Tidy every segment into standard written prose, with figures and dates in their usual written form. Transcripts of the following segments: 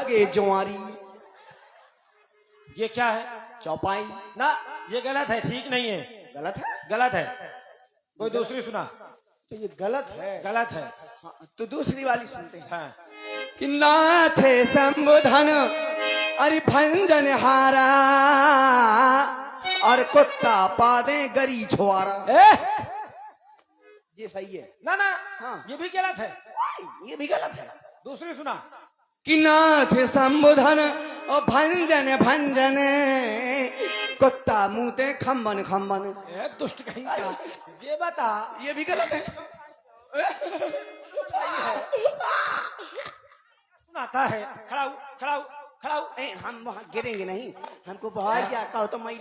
भागे जुआरी। ये क्या है? चौपाई। ना, ये गलत है, ठीक नहीं है, गलत है? गलत है। कोई दूसरी सुना। तो ये गलत है। गलत है। हाँ, तो दूसरी वाली सुनते हैं। हाँ। कि नाथ संबोधन अरे भंजन हारा और कुत्ता पादे गरी छुआरा। ये सही है ना ना, हाँ। ये भी गलत है। ये भी गलत है। दूसरी सुना। कि नाथ संबोधन और भंजन भंजन कुत्ता मुंहते खम्बन खम्बन। दुष्ट कहीं का। ये बता। ये भी गलत है। सुनाता है। खड़ा हो, खड़ा हो, खड़ा हो। हम वहाँ गिरेंगे नहीं, हमको बाहर क्या कहो तो मैं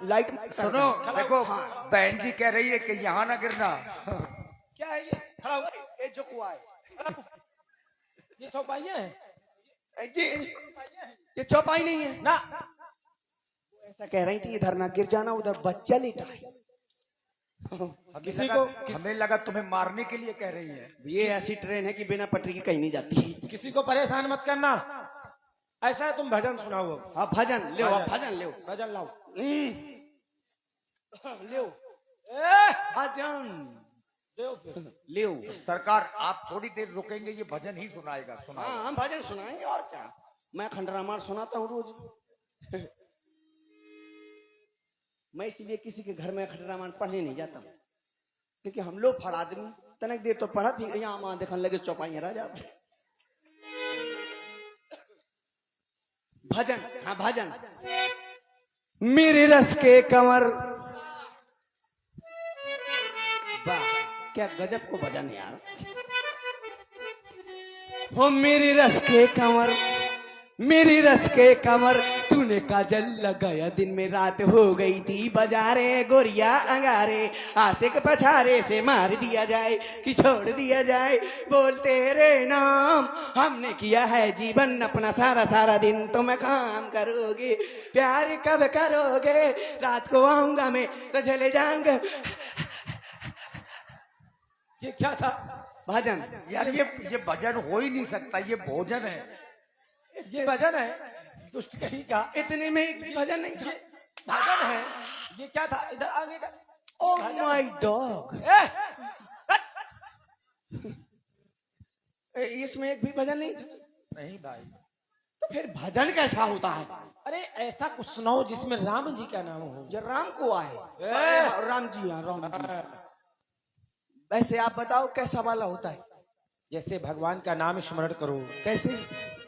लाइट सुनो देखो, बहन जी कह रही है कि यहाँ ना गिरना। क्या है ये? खड़ा हो। ये जो कुआ है, ये चौपाइयाँ हैं। ये चौपाई नहीं है ना, ऐसा कह रही थी। इधर ना गिर जाना, उधर बच्चा लेटा है। किसी को हमें लगा तुम्हें मारने के लिए कह रही है। ये ऐसी ट्रेन है कि बिना पटरी की कहीं नहीं जाती। किसी को परेशान मत करना। ऐसा है, तुम भजन सुनाओ। हाँ भजन ले, भजन ले, भजन लाओ। ले भजन ले। सरकार आप थोड़ी देर रुकेंगे, ये भजन ही सुनाएगा। हाँ हम भजन सुनाएंगे और क्या। मैं खंडरामार सुनाता हूँ रोज। मैं इसलिए किसी के घर में खंडरामार पढ़ने नहीं जाता हूँ, क्योंकि हम लोग फड़ आदमी तनक देर तो पढ़ा थी, यहाँ वहां देखने लगे चौपाइयां रह जाते। भजन, हाँ भजन। मेरे रस के कंवर, वाह क्या गजब को भजन यार। हो मेरे रस के कंवर, मेरी रस के कंवर, तूने काजल लगाया दिन में रात हो गई थी बाजारे, गोरिया अंगारे आशिक पछारे से मार दिया जाए कि छोड़ दिया जाए। बोल तेरे नाम हमने किया है जीवन अपना सारा सारा दिन, तुम काम करोगे प्यार कब करोगे, रात को आऊंगा मैं तो चले जाऊंगा। ये क्या था? भजन यार ये भजन हो ही नहीं सकता, ये भोजन है। ये भजन है, दुष्ट कहीं का। इतने में एक भी भजन नहीं था। भजन है। ये क्या था? इधर आगे का। ओह माय डॉग, इसमें एक भी भजन नहीं था। नहीं भाई, तो फिर भजन कैसा होता है? अरे ऐसा कुछ सुनाओ जिसमें राम जी का नाम हो। ये राम को आए। राम जी, हाँ राम जी। वैसे आप बताओ कैसा वाला होता है? जैसे भगवान का नाम स्मरण करो। कैसे?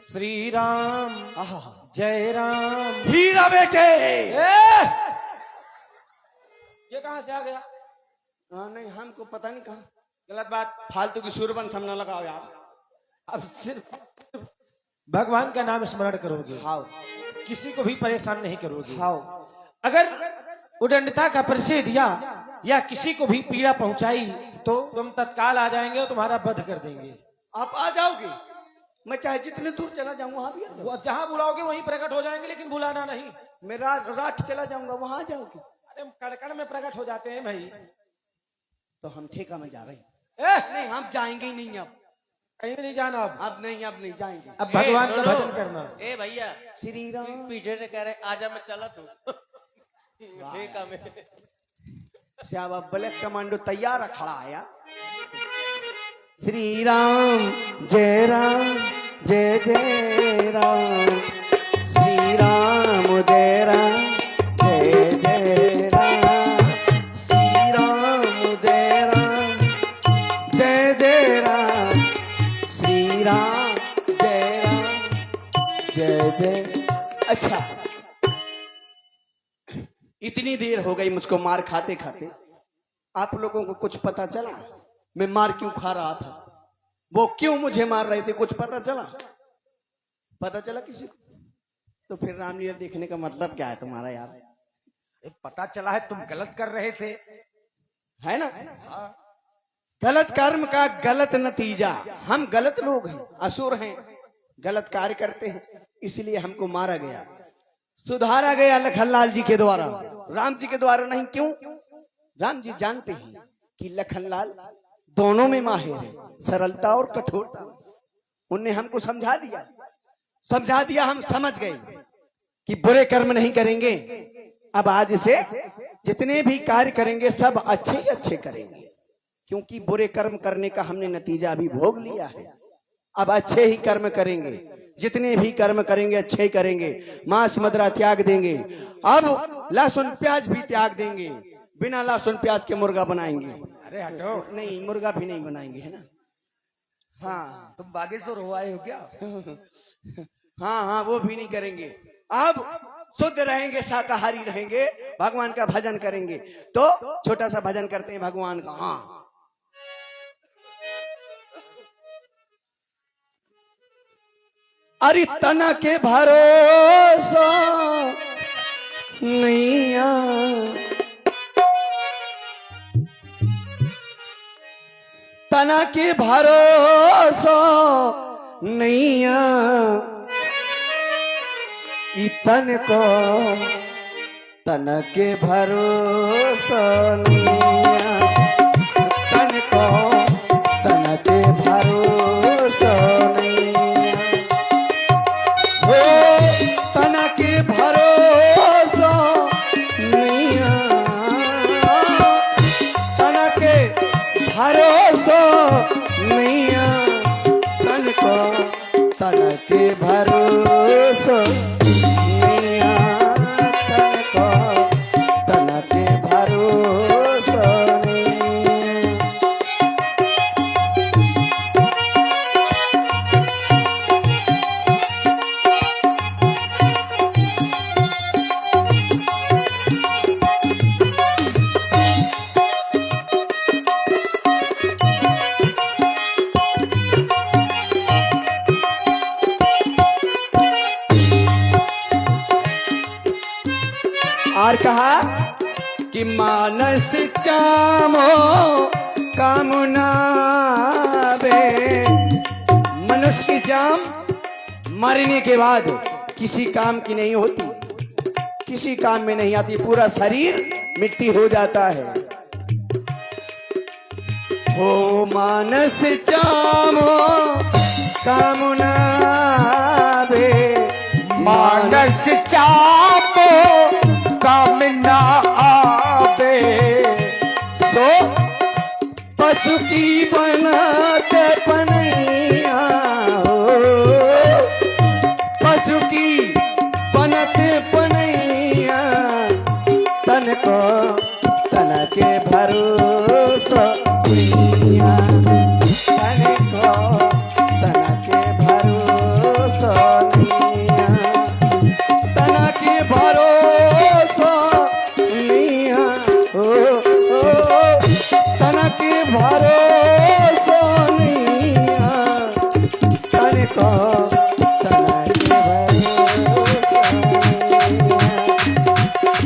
श्री राम, आहा, जय राम। हीरा बेटे। ये कहाँ से आ गया? हाँ नहीं हमको पता नहीं कहाँ। गलत बात। फालतू की सुरबन समझना लगाओ यार। अब सिर्फ भगवान का नाम स्मरण करोगे, हाउ किसी को भी परेशान नहीं करोगे। हाउ अगर उदंडता का परिचय दिया या किसी को भी पीड़ा पहुंचाई तो तुम तत्काल आ जाएंगे और तुम्हारा वध कर देंगे। आप आ जाओगे, मैं चाहे जितने दूर चला जाऊँ वहां भी आ जाऊँ। वो जहां बुलाओगे वहीं प्रकट हो जाएंगे, लेकिन बुलाना नहीं। मैं रात चला जाऊंगा वहां आ जाओगे। अरे कड़कड़ में प्रकट हो जाते हैं भाई। तो हम ठेका में जा रहे हैं। ए, नहीं हम जाएंगे ही नहीं। अब कहीं नहीं जाना। अब नहीं जाएंगे। अब भगवान का भजन करना। ए भैया, श्री राम। पीछे से कह रहे आजा मैं चला तू। ठीक है मैं। श्याम ब्लैक कमांडो तैयार खड़ा है यार। श्री राम जय जय राम, श्री राम जय जय राम, श्री राम जय जय राम, श्री राम जय जय। अच्छा इतनी देर हो गई मुझको मार खाते खाते, आप लोगों को कुछ पता चला मैं मार क्यों खा रहा था? वो क्यों मुझे मार रहे थे? कुछ पता चला? पता चला किसी को? तो फिर रामलीला देखने का मतलब क्या है तुम्हारा यार? पता चला है तुम गलत कर रहे थे, है ना? गलत कर्म का गलत नतीजा। हम गलत लोग हैं, असुर हैं, गलत कार्य करते हैं, इसलिए हमको मारा गया, सुधारा गया लखनलाल जी के द्वारा, राम जी के द्वारा नहीं। क्यों? राम जी जानते हैं कि लखनलाल दोनों में माहिर है, सरलता और कठोरता। उनने हमको समझा दिया समझा दिया, हम समझ गए कि बुरे कर्म नहीं करेंगे। अब आज से जितने भी कार्य करेंगे सब अच्छे ही अच्छे करेंगे, क्योंकि बुरे कर्म करने का हमने नतीजा अभी भोग लिया है। अब अच्छे ही कर्म करेंगे, जितने भी कर्म करेंगे अच्छे ही करेंगे। मांस मदिरा त्याग देंगे, अब लहसुन प्याज भी त्याग देंगे। बिना लहसुन प्याज के मुर्गा बनाएंगे। अरे हटो, नहीं, मुर्गा भी नहीं बनाएंगे, है ना। हाँ तुम बागेश्वर हो आए हो क्या? हाँ हाँ, वो भी नहीं करेंगे। अब शुद्ध रहेंगे, शाकाहारी रहेंगे, भगवान का भजन करेंगे। तो छोटा सा भजन करते हैं भगवान का। हाँ, अरे तना के भरोसा नैया, तना के भरोसा नैया, ई तन को तन के भरोसा नैया, तन को तन के भरोसा नैया, हो तन के भरोसा नैया, तन के भरोसा नैया, तन को तन के भरोसा नैया, तन को तन के भरोसा नैया। और कहा कि मानस कामो कामना बे, मनुष्य की जान मरने के बाद किसी काम की नहीं होती, किसी काम में नहीं आती, पूरा शरीर मिट्टी हो जाता है। हो मानस चामो कामना बे, मानस चापो कामना आवे, सो पशु की बनत पनैया, हो पशु की बनत पनैया, तन को तन के भरोसा नैया, तन को तन के भरोसा नैया, तन के भरोसा नैया, हो तन के भरोसा नैया, तन को तन के भरोसा नैया,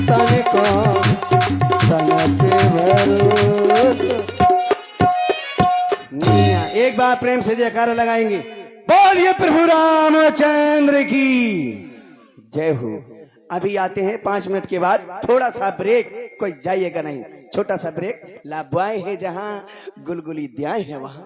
तन को तन के भरोसा नैया। एक बार प्रेम से जयकारा लगाएंगे, बोलिए प्रभु रामचंद्र की जय हो। अभी आते हैं 5 मिनट के बाद, थोड़ा सा ब्रेक, कोई जाइएगा नहीं, छोटा सा ब्रेक। लाबुआए है जहां गुलगुली दियाए है वहां।